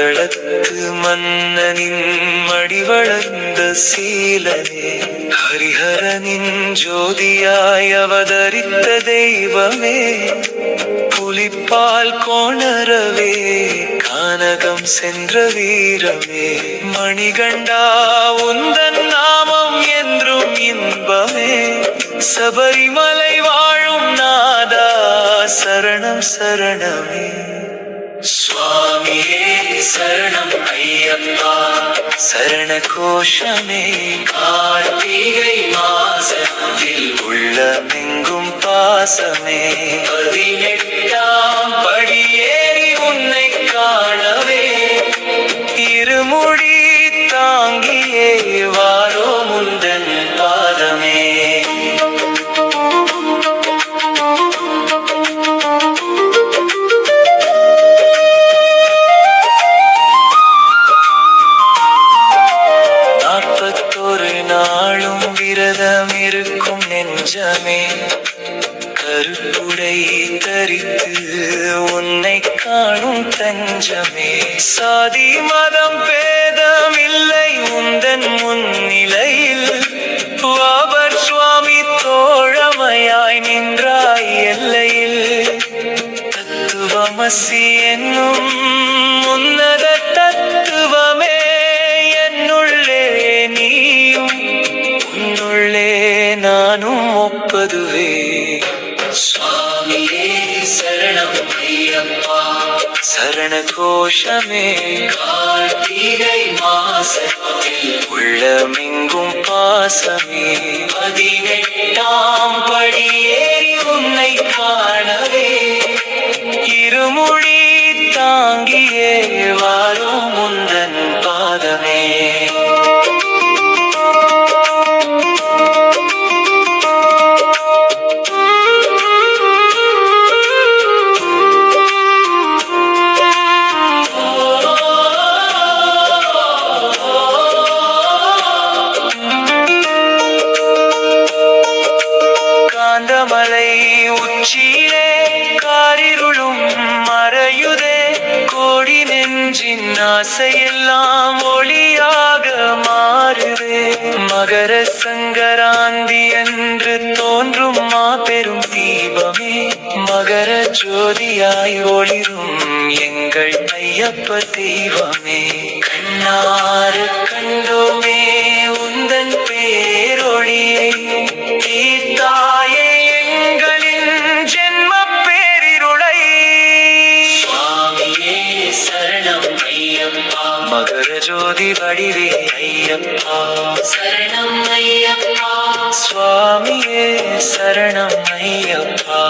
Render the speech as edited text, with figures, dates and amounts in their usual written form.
பந்தளத்து மன்னனின் மடிவளர்ந்த சீலனே, ஹரிஹரனின் ஜோதியாய் அவதரித்த தெய்வமே, புலிப்பால் கோணரவே கானகம் சென்ற வீரமே, மணிகண்டா உந்தன் நாமம் என்றும் இன்பமே, சபரிமலை வாழும் நாதா சரணம் சரணமே. சுவாமியே சரணம் ஐயப்பா சரண கோஷமே, கார்த்திகை மாசத்தில் உள்ளமெங்கும் பாசமே, 18ஆம் படியேறி உன்னை காணவே, இருமுடி தாங்கியே வாரோ முந்தன் பாதமே. நாளும் விரதம் இருக்கும் நெஞ்சமே, கருப்புடை தரித்து உன்னை காணும் தஞ்சமே, சாதி மதம் பேதம் இல்லை உந்தன் முன்னிலையில், வாபர் சுவாமி தோழமையாய் நின்றாய் எல்லையில், தத்துவமசி என்னும் உன்னத தத்துவமே, என்னுள்ளே நீயும் உன்னுள்ளே நானும் ஒப்பதுவே. சுவாமியே சரணம் ஐயப்பா சரண கோஷமே, கார்த்திகை மாசத்தில் உள்ளமெங்கும் பாசமே, 18ஆம் படியேறி உன்னை காணவே, இருமுடி தாங்கியே வாரும் முந்தன் பாதமே. காந்தமலை உச்சியிலே காரிருளும் மறையுதே, கோடி நெஞ்சின் ஆசையெல்லாம் ஒளியாக மாறுதே, மகர சங்கராந்தி என்று தோன்றும் மாபெரும் தீபமே, மகர ஜோதியாய் ஒளிரும் எங்கள் ஐயப்ப தெய்வமே, கண்ணாறு கண்டோமே உந்தன் பேரொளியை, தீர்த்தாயே எங்களின் ஜென்ம பேரிருளை. சுவாமியே சரணம் ஐயப்பா மகர ஜோதி வடிவே ஐயப்பா சரணம் ஐயப்பா, சுவாமியே சரணம் ஐயப்பா.